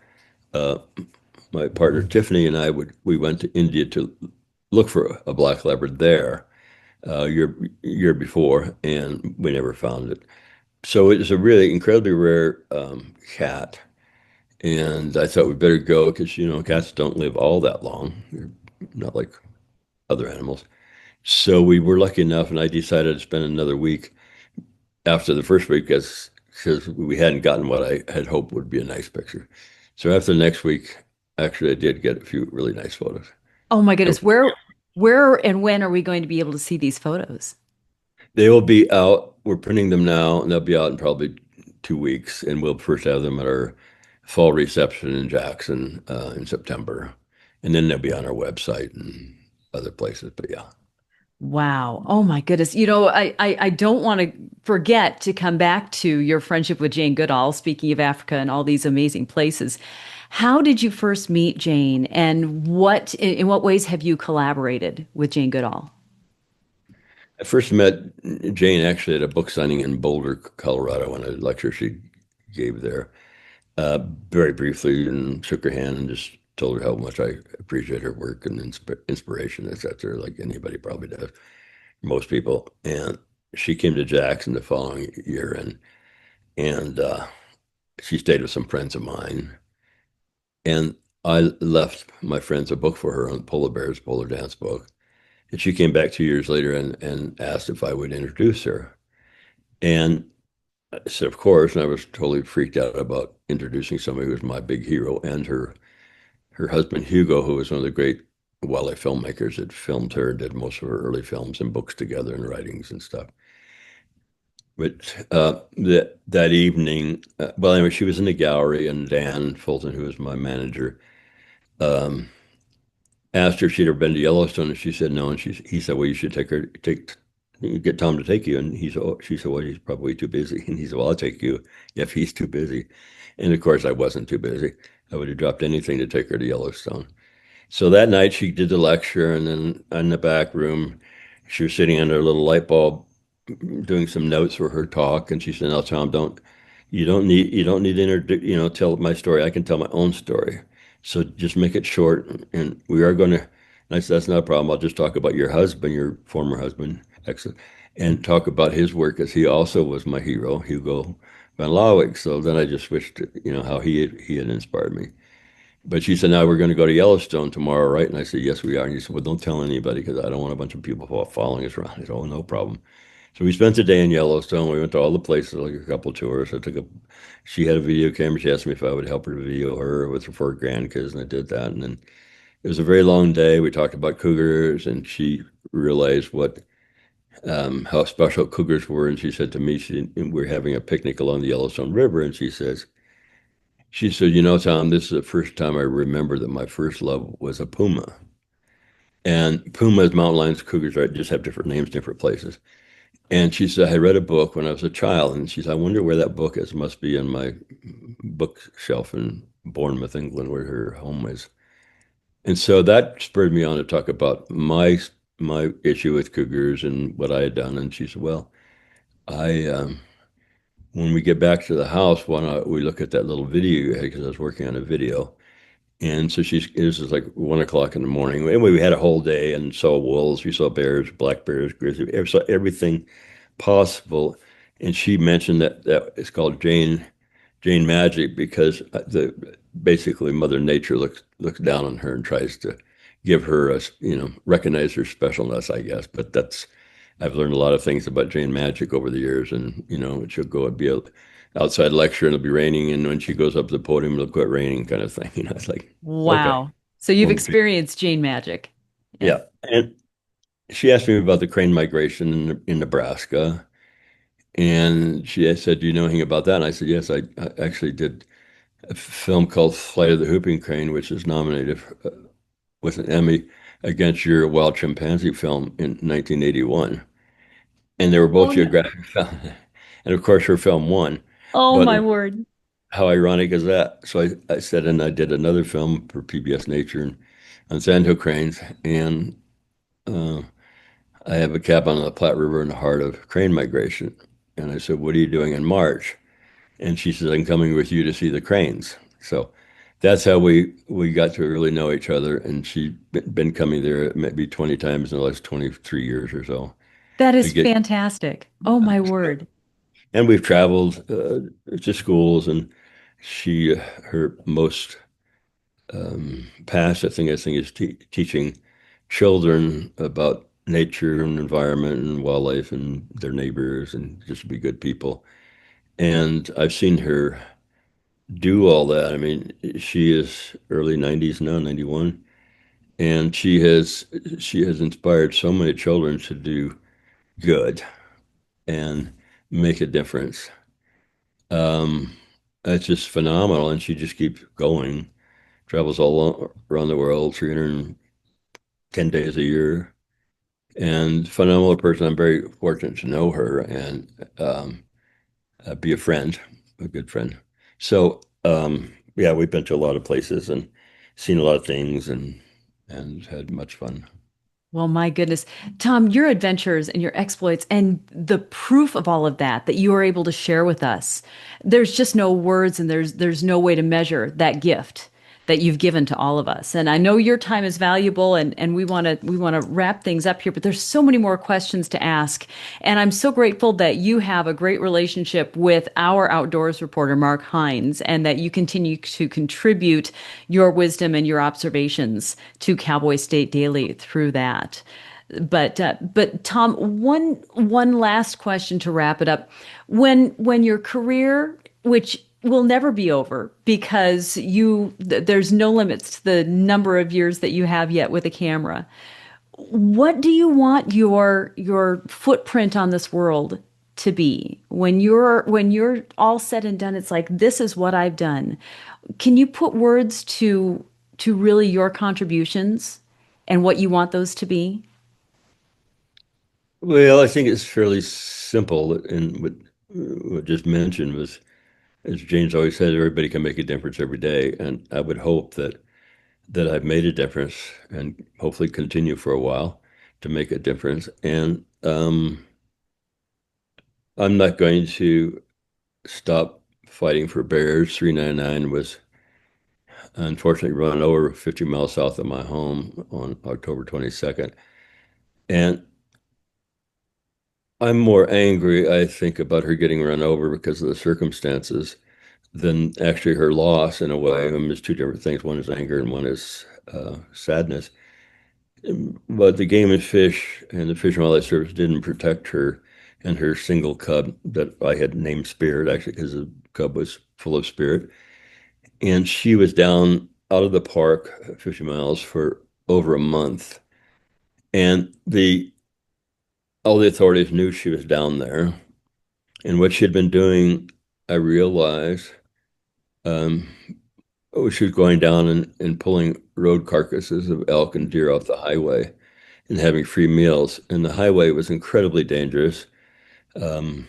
uh, my partner Tiffany and we went to India to look for a black leopard there year before, and we never found it. So it is a really incredibly rare cat, and I thought we better go because cats don't live all that long. They're not like other animals. So we were lucky enough, and I decided to spend another week after the first week because we hadn't gotten what I had hoped would be a nice picture. So after the next week, actually, I did get a few really nice photos. Oh my And goodness. Where and when are we going to be able to see these photos? they will be out. We're printing them now, and they'll be out in probably 2 weeks. And we'll first have them at our fall reception in Jackson in September, and then they'll be on our website and other places. But yeah. Wow. Oh my goodness. I don't want to forget to come back to your friendship with Jane Goodall, speaking of Africa and all these amazing places. How did you first meet Jane, and in what ways have you collaborated with Jane Goodall? I first met Jane actually at a book signing in Boulder, Colorado, in a lecture she gave there, very briefly, and shook her hand and just told her how much I appreciate her work and inspiration, etc., like anybody probably does, most people. And she came to Jackson the following year, and she stayed with some friends of mine. And I left my friends a book for her on polar bears, polar dance book. And she came back 2 years later and asked if I would introduce her. And I said, of course. And I was totally freaked out about introducing somebody who was my big hero, and her husband, Hugo, who was one of the great wildlife filmmakers that filmed her and did most of her early films and books together and writings and stuff. But that evening, well, anyway, she was in the gallery, and Dan Fulton, who was my manager, um, asked her if she'd ever been to Yellowstone, and she said no. And he said, well, you should take get Tom to take you. And she said, well, he's probably too busy. And he said, well, I'll take you if he's too busy. And of course, I wasn't too busy. I would have dropped anything to take her to Yellowstone. So that night she did the lecture, and then in the back room, she was sitting under a little light bulb doing some notes for her talk. And she said, no, Tom, you don't need to tell my story. I can tell my own story. So just make it short. And we are going to, and I said, that's not a problem. I'll just talk about your husband, your former husband, excellent, and talk about his work, as he also was my hero, Hugo Van Lawick. So then I just switched to, how he had inspired me. But she said, now we're going to go to Yellowstone tomorrow, right? And I said, yes, we are. And he said, well, don't tell anybody because I don't want a bunch of people following us around. I said, oh, no problem. So we spent the day in Yellowstone. We went to all the places, like a couple of tours. She had a video camera. She asked me if I would help her to video her with her four grandkids, and I did that. And then it was a very long day. We talked about cougars, and she realized how special cougars were. And she said to me, we're having a picnic along the Yellowstone River, and she said, Tom, this is the first time I remember that my first love was a puma. And pumas, mountain lions, cougars just have different names, different places. And she said, I read a book when I was a child. And she said, I wonder where that book is. It must be in my bookshelf in Bournemouth, England, where her home is. And so that spurred me on to talk about my issue with cougars and what I had done. And she said, well, I when we get back to the house, why don't we look at that little video you had? Because I was working on a video. And so this is like 1 o'clock in the morning. Anyway, we had a whole day and saw wolves, we saw bears, black bears, grizzly, saw everything possible. And she mentioned that it's called Jane Magic because basically Mother Nature looks down on her and tries to give her recognize her specialness, I guess. But I've learned a lot of things about Jane Magic over the years, and she'll go and be outside lecture and it'll be raining, and when she goes up to the podium, it'll quit raining, kind of thing. It's like, okay, Wow. So you've well, experienced Jane Magic. Yeah. yeah. And she asked me about the crane migration in Nebraska, and she said, "Do you know anything about that?" And I said, "Yes, I actually did a film called Flight of the Whooping Crane, which is nominated with an Emmy against your wild chimpanzee film in 1981." And they were both Oh no. geographic films. And of course, her film won. Oh But my word. how ironic is that? So I said, and I did another film for PBS Nature on sandhill cranes. And uh, I have a cabin on the Platte River in the heart of crane migration. And I said, what are you doing in March? And she says, I'm coming with you to see the cranes. So that's how we got to really know each other. And she's been coming there maybe 20 times in the last 23 years or so That to is get. fantastic. Oh my word. And we've traveled to schools, and her most passionate thing, I think, is teaching children about nature and environment and wildlife and their neighbors and just to be good people. And I've seen her do all that. I mean, she is early 90s now, 91, and she has inspired so many children to do good and make a difference. Um, it's just phenomenal, and she just keeps going. Travels around the world, 310 days a year, and phenomenal person. I'm very fortunate to know her and be a friend, a good friend. So, yeah, we've been to a lot of places and seen a lot of things and had much fun. Well, my goodness. Tom, your adventures and your exploits and the proof of all of that that you are able to share with us. There's just no words and there's no way to measure that gift that you've given to all of us. And I know your time is valuable and we want to wrap things up here, but there's so many more questions to ask. And I'm so grateful that you have a great relationship with our outdoors reporter, Mark Hines, and that you continue to contribute your wisdom and your observations to Cowboy State Daily through that. But Tom, one last question to wrap it up. When your career, which will never be over because there's no limits to the number of years that you have yet with a camera. What do you want your footprint on this world to be? When you're all said and done, it's like this is what I've done. Can you put words to really your contributions and what you want those to be? Well, I think it's fairly simple, and what just mentioned was, as Jane's always said, everybody can make a difference every day, and I would hope that I've made a difference, and hopefully continue for a while to make a difference. And I'm not going to stop fighting for bears. 399 was unfortunately run over 50 miles south of my home on October 22nd. And I'm more angry, I think, about her getting run over because of the circumstances than actually her loss in a way. I mean, there's two different things. One is anger and one is sadness. But the Game and Fish and the Fish and Wildlife Service didn't protect her and her single cub that I had named Spirit, actually, because the cub was full of spirit. And she was down out of the park 50 miles for over a month. And the all the authorities knew she was down there. And what she had been doing, I realized, um, she was going down and pulling road carcasses of elk and deer off the highway and having free meals. And the highway was incredibly dangerous. Um,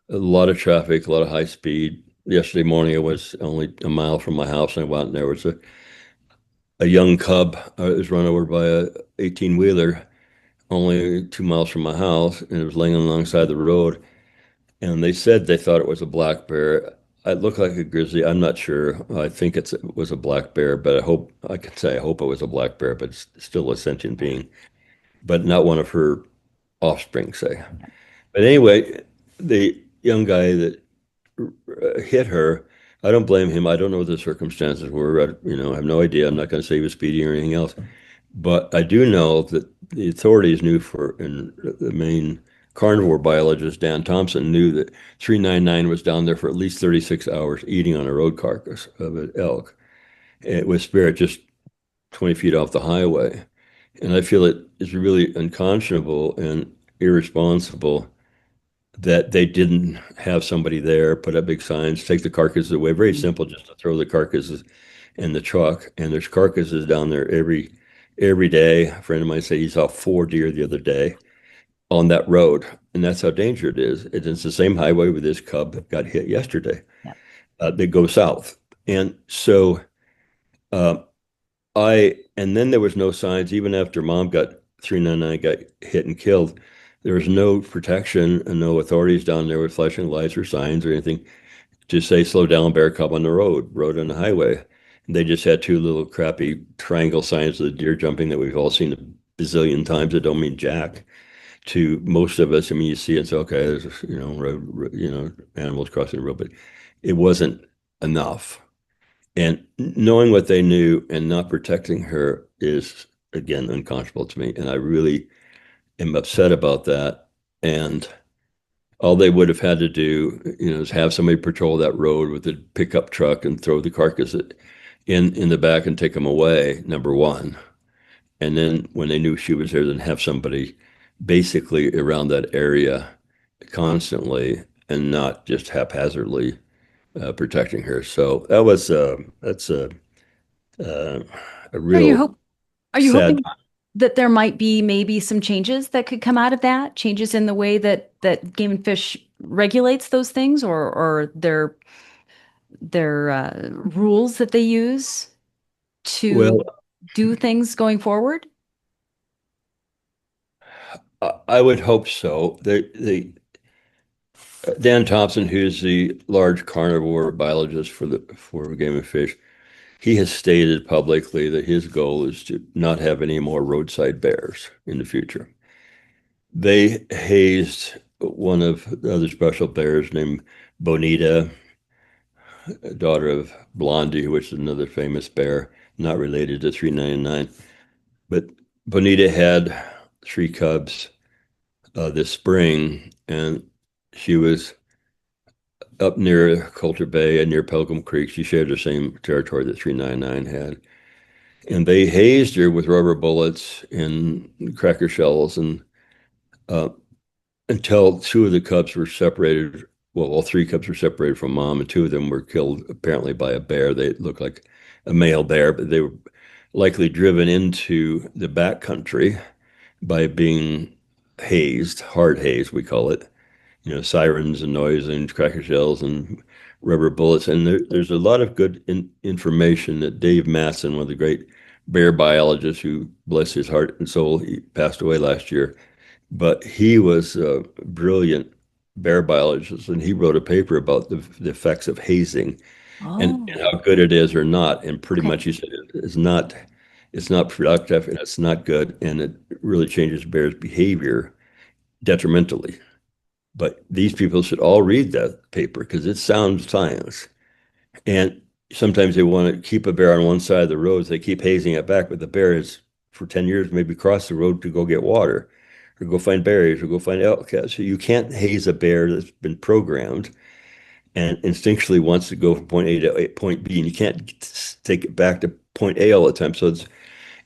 a lot of traffic, a lot of high speed. Yesterday morning, I was only a mile from my house, and I went and there was a young cub was run over by a 18 wheeler only 2 miles from my house, and it was laying alongside the road. And they said they thought it was a black bear. It looked like a grizzly. I'm not sure. I think it was a black bear, but I can say I hope it was a black bear, but it's still a sentient being, but not one of her offspring, say. But anyway, the young guy that hit her, I don't blame him. I don't know what the circumstances were. I have no idea. I'm not going to say he was speeding or anything else. But I do know that the authorities knew and the main carnivore biologist, Dan Thompson, knew that 399 was down there for at least 36 hours eating on a road carcass of an elk. It was spirit just 20 feet off the highway. And I feel it is really unconscionable and irresponsible that they didn't have somebody there, put up big signs, take the carcasses away. Very simple, just to throw the carcasses in the truck. And there's carcasses down there every day. A friend of mine said he saw 4 deer the other day on that road, and that's how dangerous it is. It's the same highway where this cub got hit yesterday. Yeah. They go south, and so uh, and then there was no signs even after mom got 399 got hit and killed. There was no protection and no authorities down there with flashing lights or signs or anything to say slow down, bear cub on the road on the highway. And they just had two little crappy triangle signs of the deer jumping that we've all seen a bazillion times that don't mean jack to most of us. I mean, you see it and say, okay, there's animals crossing the road, but it wasn't enough. And knowing what they knew and not protecting her is again unconscionable to me. And I really am upset about that. And all they would have had to do, is have somebody patrol that road with a pickup truck and throw the carcass in the back and take them away, number one. And then when they knew she was there, then have somebody basically around that area constantly and not just haphazardly protecting her. So that's uh, a Are you real hope are you sad. hoping that there might be maybe some changes that could come out of that? Changes in the way that Game and Fish regulates those things, or their rules that they use to Well, do things going forward? I would hope so. Dan Thompson, who's the large carnivore biologist for Game and Fish, he has stated publicly that his goal is to not have any more roadside bears in the future. They hazed one of the other special bears named Bonita, daughter of Blondie, which is another famous bear, not related to 399. But Bonita had 3 cubs this spring, and she was up near Coulter Bay and near Pilgrim Creek. She shared the same territory that 399 had. And they hazed her with rubber bullets and cracker shells and uh, until 2 of the cubs were separated. Well, all 3 cubs were separated from mom, and 2 of them were killed apparently by a bear. They looked like a male bear, but they were likely driven into the backcountry by being hazed, hard hazed, we call it. Sirens and noise and cracker shells and rubber bullets. And there's a lot of good information that Dave Matson, one of the great bear biologists who, bless his heart and soul, he passed away last year, but he was a brilliant bear biologist, and he wrote a paper about the effects of hazing and Oh, how good it is or not. And pretty okay. much he said it's not productive and it's not good, and it really changes bears' behavior detrimentally. But these people should all read that paper because it's sound science. And sometimes they want to keep a bear on one side of the road, so they keep hazing it back, but the bear is for 10 years maybe cross the road to go get water or go find berries or go find elk. So you can't haze a bear that's been programmed and instinctually wants to go from point A to point B, and you can't take it back to point A all the time. So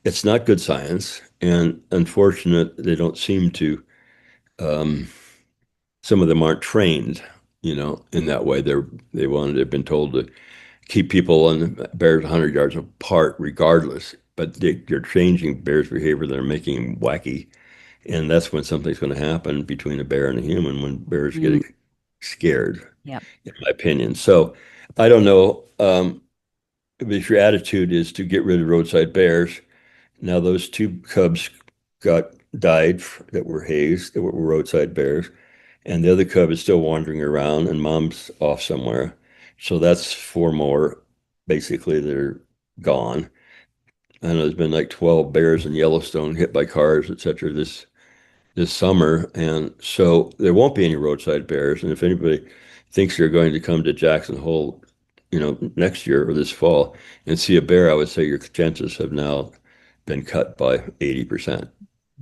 it's not good science, and unfortunate they don't seem to. Um, some of them aren't trained, in that way. They've been told to keep people on the bears 100 yards apart regardless, but they're changing bears' behavior. They're making them wacky, and that's when something's going to happen between a bear and a human when bears Mm, get scared, yep. in my opinion. So I don't know. If your attitude is to get rid of roadside bears, now those two cubs died that were hazed, that were roadside bears, and the other cub is still wandering around, and mom's off somewhere. So that's four more. Basically, they're gone. I know there's been like 12 bears in Yellowstone hit by cars, etc. This summer, and so there won't be any roadside bears. And if anybody thinks they're going to come to Jackson Hole, next year or this fall and see a bear, I would say your chances have now been cut by 80%.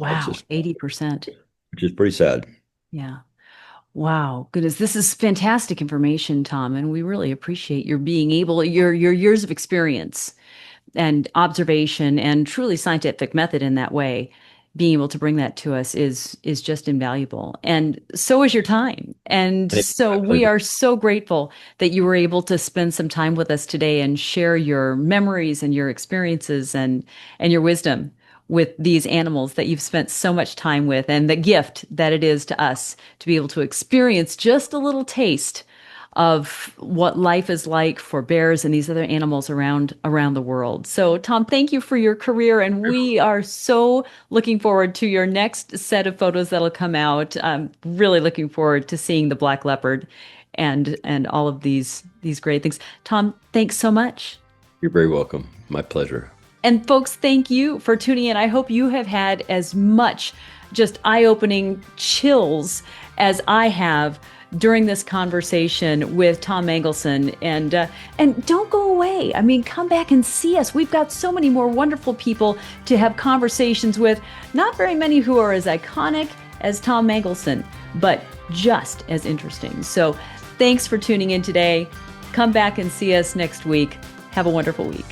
That's Wow, just, 80%. which is pretty sad. Yeah. Wow, goodness, this is fantastic information, Tom, and we really appreciate your being able, your years of experience and observation and truly scientific method in that way. Being able to bring that to us is just invaluable. And so is your time. And Hey, so my we pleasure. are so grateful that you were able to spend some time with us today and share your memories and your experiences and your wisdom with these animals that you've spent so much time with, and the gift that it is to us to be able to experience just a little taste of what life is like for bears and these other animals around the world. So, Tom, thank you for your career, and we are so looking forward to your next set of photos that'll come out. I'm really looking forward to seeing the black leopard and all of these great things. Tom, thanks so much. You're very welcome. My pleasure. And folks, thank you for tuning in. I hope you have had as much just eye-opening chills as I have during this conversation with Tom Mangelsen. And don't go away. I mean, come back and see us. We've got so many more wonderful people to have conversations with. Not very many who are as iconic as Tom Mangelsen, but just as interesting. So thanks for tuning in today. Come back and see us next week. Have a wonderful week.